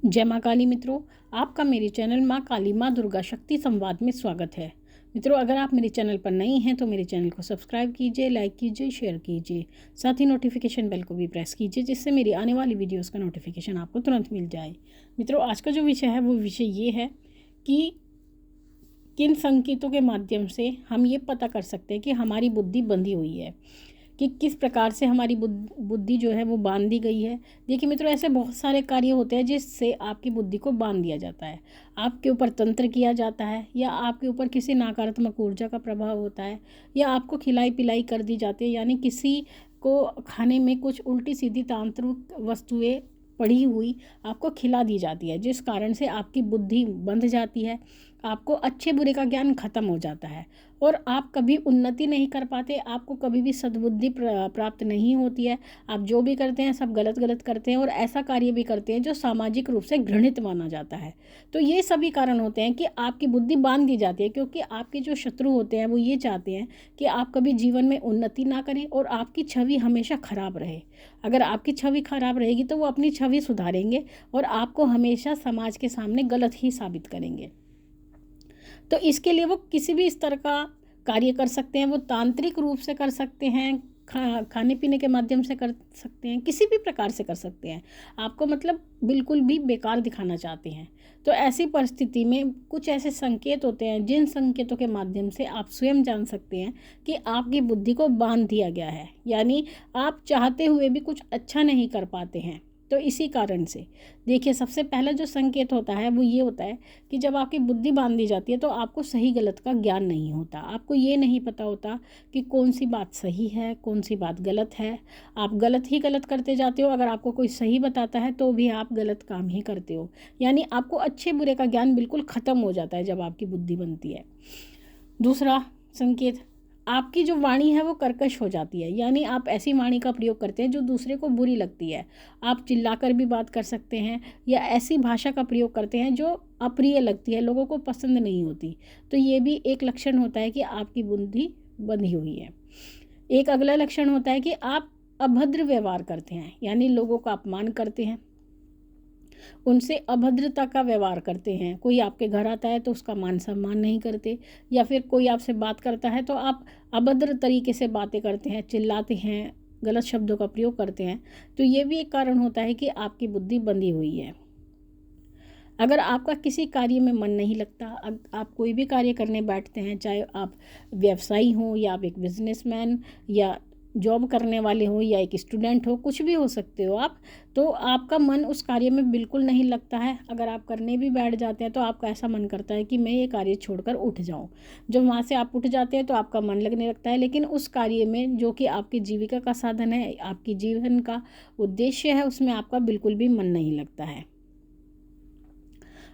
जय माँ काली मित्रों, आपका मेरे चैनल माँ काली माँ दुर्गा शक्ति संवाद में स्वागत है। मित्रों, अगर आप मेरे चैनल पर नए हैं तो मेरे चैनल को सब्सक्राइब कीजिए, लाइक कीजिए, शेयर कीजिए। साथ ही नोटिफिकेशन बेल को भी प्रेस कीजिए, जिससे मेरी आने वाली वीडियोस का नोटिफिकेशन आपको तुरंत मिल जाए। मित्रों, आज का जो विषय है वो विषय ये है कि किन संकेतों के माध्यम से हम ये पता कर सकते हैं कि हमारी बुद्धि बंधी हुई है, कि किस प्रकार से हमारी बुद्धि जो है वो बांध दी गई है। देखिए मित्रों, ऐसे बहुत सारे कार्य होते हैं जिससे आपकी बुद्धि को बांध दिया जाता है। आपके ऊपर तंत्र किया जाता है, या आपके ऊपर किसी नकारात्मक ऊर्जा का प्रभाव होता है, या आपको खिलाई पिलाई कर दी जाती है, यानी किसी को खाने में कुछ उल्टी सीधी तांत्रिक वस्तुएं पड़ी हुई आपको खिला दी जाती है, जिस कारण से आपकी बुद्धि बंध जाती है। आपको अच्छे बुरे का ज्ञान खत्म हो जाता है और आप कभी उन्नति नहीं कर पाते। आपको कभी भी सद्बुद्धि प्राप्त नहीं होती है। आप जो भी करते हैं सब गलत गलत करते हैं और ऐसा कार्य भी करते हैं जो सामाजिक रूप से घृणित माना जाता है। तो ये सभी कारण होते हैं कि आपकी बुद्धि बांध दी जाती है, क्योंकि आपके जो शत्रु होते हैं वो ये चाहते हैं कि आप कभी जीवन में उन्नति ना करें और आपकी छवि हमेशा खराब रहे। अगर आपकी छवि खराब रहेगी तो वो अपनी छवि सुधारेंगे और आपको हमेशा समाज के सामने गलत ही साबित करेंगे। तो इसके लिए वो किसी भी स्तर का कार्य कर सकते हैं। वो तांत्रिक रूप से कर सकते हैं, खाने पीने के माध्यम से कर सकते हैं, किसी भी प्रकार से कर सकते हैं। आपको मतलब बिल्कुल भी बेकार दिखाना चाहते हैं। तो ऐसी परिस्थिति में कुछ ऐसे संकेत होते हैं जिन संकेतों के माध्यम से आप स्वयं जान सकते हैं कि आपकी बुद्धि को बांध दिया गया है, यानी आप चाहते हुए भी कुछ अच्छा नहीं कर पाते हैं। तो इसी कारण से देखिए, सबसे पहला जो संकेत होता है वो ये होता है कि जब आपकी बुद्धि बांध दी जाती है तो आपको सही गलत का ज्ञान नहीं होता। आपको ये नहीं पता होता कि कौन सी बात सही है, कौन सी बात गलत है। आप गलत ही गलत करते जाते हो। अगर आपको कोई सही बताता है तो भी आप गलत काम ही करते हो। यानी आपको अच्छे बुरे का ज्ञान बिल्कुल ख़त्म हो जाता है जब आपकी बुद्धि बनती है। दूसरा संकेत, आपकी जो वाणी है वो कर्कश हो जाती है, यानी आप ऐसी वाणी का प्रयोग करते हैं जो दूसरे को बुरी लगती है। आप चिल्लाकर भी बात कर सकते हैं, या ऐसी भाषा का प्रयोग करते हैं जो अप्रिय लगती है, लोगों को पसंद नहीं होती। तो ये भी एक लक्षण होता है कि आपकी बुद्धि बंधी हुई है। एक अगला लक्षण होता है कि आप अभद्र व्यवहार करते हैं, यानी लोगों का अपमान करते हैं, उनसे अभद्रता का व्यवहार करते हैं। कोई आपके घर आता है तो उसका मान सम्मान नहीं करते, या फिर कोई आपसे बात करता है तो आप अभद्र तरीके से बातें करते हैं, चिल्लाते हैं, गलत शब्दों का प्रयोग करते हैं। तो ये भी एक कारण होता है कि आपकी बुद्धि बंधी हुई है। अगर आपका किसी कार्य में मन नहीं लगता, आप कोई भी कार्य करने बैठते हैं, चाहे आप व्यवसायी हो, या आप एक बिजनेसमैन, या जॉब करने वाले हो, या एक स्टूडेंट हो, कुछ भी हो सकते हो आप, तो आपका मन उस कार्य में बिल्कुल नहीं लगता है। अगर आप करने भी बैठ जाते हैं तो आपका ऐसा मन करता है कि मैं ये कार्य छोड़कर उठ जाऊं। जब वहाँ से आप उठ जाते हैं तो आपका मन लगने लगता है, लेकिन उस कार्य में जो कि आपकी जीविका का साधन है, आपकी जीवन का उद्देश्य है, उसमें आपका बिल्कुल भी मन नहीं लगता है।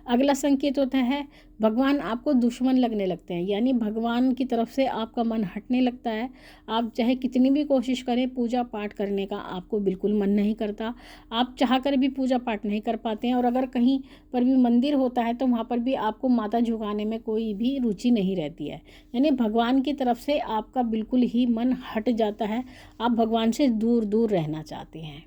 अगला संकेत होता है भगवान आपको दुश्मन लगने लगते हैं, यानी भगवान की तरफ से आपका मन हटने लगता है। आप चाहे कितनी भी कोशिश करें, पूजा पाठ करने का आपको बिल्कुल मन नहीं करता। आप चाहकर भी पूजा पाठ नहीं कर पाते हैं, और अगर कहीं पर भी मंदिर होता है तो वहाँ पर भी आपको माथा झुकाने में कोई भी रुचि नहीं रहती है। यानी भगवान की तरफ से आपका बिल्कुल ही मन हट जाता है। आप भगवान से दूर दूर रहना चाहते हैं।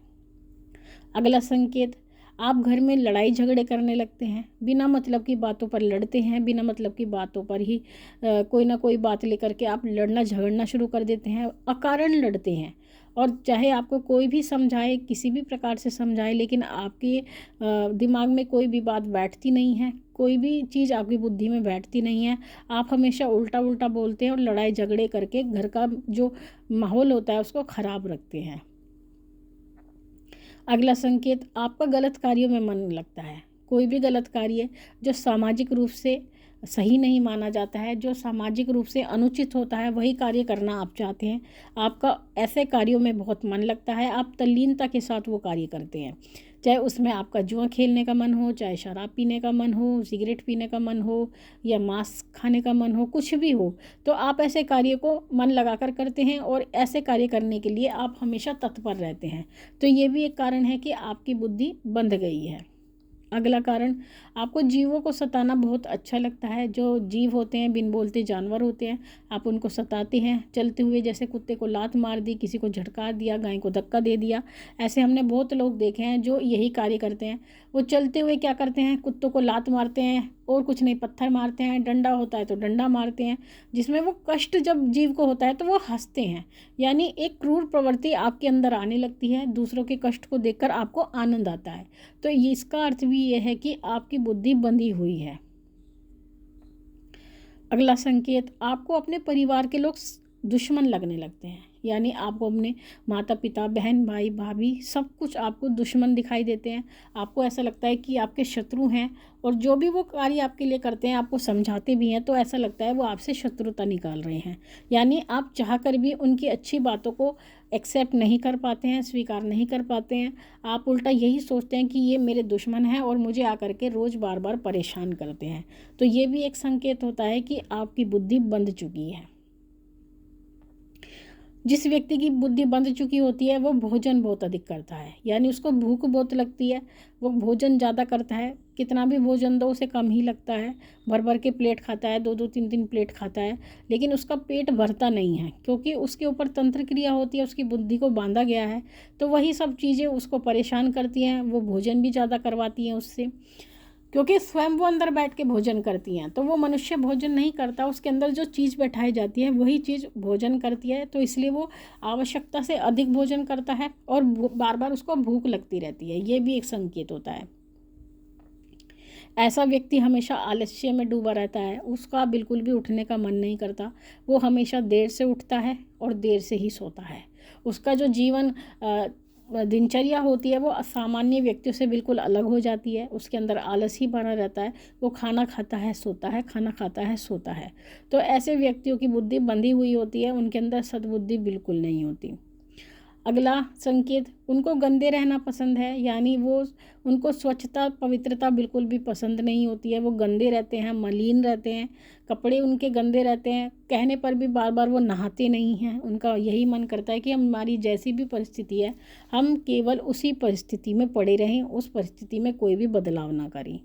अगला संकेत, आप घर में लड़ाई झगड़े करने लगते हैं, बिना मतलब की बातों पर लड़ते हैं, बिना मतलब की बातों पर ही कोई ना कोई बात लेकर के आप लड़ना झगड़ना शुरू कर देते हैं, अकारण लड़ते हैं। और चाहे आपको कोई भी समझाए, किसी भी प्रकार से समझाए, लेकिन आपके दिमाग में कोई भी बात बैठती नहीं है, कोई भी चीज़ आपकी बुद्धि में बैठती नहीं है। आप हमेशा उल्टा उल्टा बोलते हैं और लड़ाई झगड़े करके घर का जो माहौल होता है उसको ख़राब रखते हैं। अगला संकेत, आपका गलत कार्यों में मन लगता है। कोई भी गलत कार्य जो सामाजिक रूप से सही नहीं माना जाता है, जो सामाजिक रूप से अनुचित होता है, वही कार्य करना आप चाहते हैं। आपका ऐसे कार्यों में बहुत मन लगता है, आप तल्लीनता के साथ वो कार्य करते हैं। चाहे उसमें आपका जुआ खेलने का मन हो, चाहे शराब पीने का मन हो, सिगरेट पीने का मन हो, या मांस खाने का मन हो, कुछ भी हो, तो आप ऐसे कार्य को मन लगाकर करते हैं, और ऐसे कार्य करने के लिए आप हमेशा तत्पर रहते हैं। तो ये भी एक कारण है कि आपकी बुद्धि बंध गई है। अगला कारण, आपको जीवों को सताना बहुत अच्छा लगता है। जो जीव होते हैं, बिन बोलते जानवर होते हैं, आप उनको सताते हैं। चलते हुए जैसे कुत्ते को लात मार दी, किसी को झटका दिया, गाय को धक्का दे दिया। ऐसे हमने बहुत लोग देखे हैं जो यही कार्य करते हैं। वो चलते हुए क्या करते हैं, कुत्तों को लात मारते हैं और कुछ नहीं, पत्थर मारते हैं, डंडा होता है तो डंडा मारते हैं, जिसमें वो कष्ट जब जीव को होता है तो वो हंसते हैं। यानी एक क्रूर प्रवृत्ति आपके अंदर आने लगती है, दूसरों के कष्ट को देखकर आपको आनंद आता है। तो इसका अर्थ भी ये है कि आपकी बुद्धि बंधी हुई है। अगला संकेत, आपको अपने परिवार के लोग दुश्मन लगने लगते हैं। यानी आपको अपने माता पिता, बहन भाई भाभी सब कुछ आपको दुश्मन दिखाई देते हैं। आपको ऐसा लगता है कि आपके शत्रु हैं, और जो भी वो कार्य आपके लिए करते हैं, आपको समझाते भी हैं तो ऐसा लगता है वो आपसे शत्रुता निकाल रहे हैं। यानी आप चाह कर भी उनकी अच्छी बातों को एक्सेप्ट नहीं कर पाते हैं, स्वीकार नहीं कर पाते हैं। आप उल्टा यही सोचते हैं कि ये मेरे दुश्मन हैं और मुझे आकर के रोज़ बार बार परेशान करते हैं। तो ये भी एक संकेत होता है कि आपकी बुद्धि बंध चुकी है। जिस व्यक्ति की बुद्धि बंध चुकी होती है वो भोजन बहुत अधिक करता है। यानी उसको भूख बहुत लगती है, वो भोजन ज़्यादा करता है, कितना भी भोजन दो उसे कम ही लगता है। भर भर के प्लेट खाता है, 2-2 3-3 प्लेट खाता है, लेकिन उसका पेट भरता नहीं है, क्योंकि उसके ऊपर तंत्र क्रिया होती है, उसकी बुद्धि को बांधा गया है। तो वही सब चीज़ें उसको परेशान करती हैं, वो भोजन भी ज़्यादा करवाती हैं उससे, क्योंकि स्वयं वो अंदर बैठ के भोजन करती हैं। तो वो मनुष्य भोजन नहीं करता, उसके अंदर जो चीज़ बैठाई जाती है वही चीज़ भोजन करती है। तो इसलिए वो आवश्यकता से अधिक भोजन करता है और बार बार उसको भूख लगती रहती है। ये भी एक संकेत होता है। ऐसा व्यक्ति हमेशा आलस्य में डूबा रहता है, उसका बिल्कुल भी उठने का मन नहीं करता, वो हमेशा देर से उठता है और देर से ही सोता है। उसका जो जीवन दिनचर्या होती है वो असामान्य व्यक्तियों से बिल्कुल अलग हो जाती है। उसके अंदर आलस ही भरा रहता है, वो खाना खाता है सोता है, खाना खाता है सोता है। तो ऐसे व्यक्तियों की बुद्धि बंधी हुई होती है, उनके अंदर सद्बुद्धि बिल्कुल नहीं होती। अगला संकेत, उनको गंदे रहना पसंद है। यानी उनको स्वच्छता पवित्रता बिल्कुल भी पसंद नहीं होती है, वो गंदे रहते हैं, मलिन रहते हैं, कपड़े उनके गंदे रहते हैं, कहने पर भी बार बार वो नहाते नहीं हैं। उनका यही मन करता है कि हमारी जैसी भी परिस्थिति है हम केवल उसी परिस्थिति में पड़े रहें, उस परिस्थिति में कोई भी बदलाव ना करें।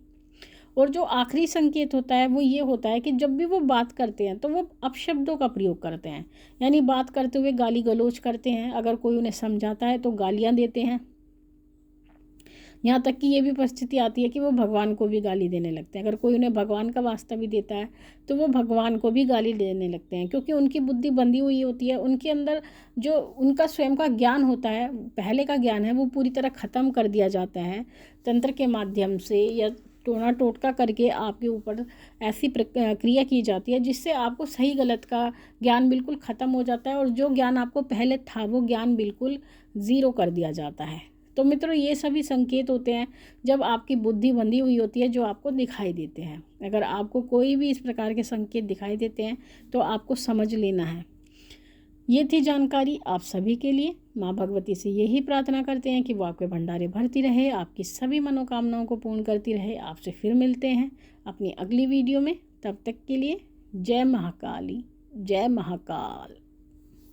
और जो आखिरी संकेत होता है वो ये होता है कि जब भी वो बात करते हैं तो वो अपशब्दों का प्रयोग करते हैं। यानी बात करते हुए गाली गलौज करते हैं, अगर कोई उन्हें समझाता है तो गालियाँ देते हैं। यहाँ तक कि ये भी परिस्थिति आती है कि वो भगवान को भी गाली देने लगते हैं। अगर कोई उन्हें भगवान का वास्ता भी देता है तो वो भगवान को भी गाली देने लगते हैं, क्योंकि उनकी बुद्धि बंधी हुई होती है। उनके अंदर जो उनका स्वयं का ज्ञान होता है, पहले का ज्ञान है, वो पूरी तरह ख़त्म कर दिया जाता है तंत्र के माध्यम से या टोना टोटका करके आपके ऊपर ऐसी क्रिया की जाती है जिससे आपको सही गलत का ज्ञान बिल्कुल ख़त्म हो जाता है, और जो ज्ञान आपको पहले था वो ज्ञान बिल्कुल ज़ीरो कर दिया जाता है। तो मित्रों, ये सभी संकेत होते हैं जब आपकी बुद्धि बंधी हुई होती है, जो आपको दिखाई देते हैं। अगर आपको कोई भी इस प्रकार के संकेत दिखाई देते हैं तो आपको समझ लेना है। ये थी जानकारी आप सभी के लिए। माँ भगवती से यही प्रार्थना करते हैं कि वो आपके भंडारे भरती रहे, आपकी सभी मनोकामनाओं को पूर्ण करती रहे। आपसे फिर मिलते हैं अपनी अगली वीडियो में, तब तक के लिए जय महाकाली, जय महाकाल।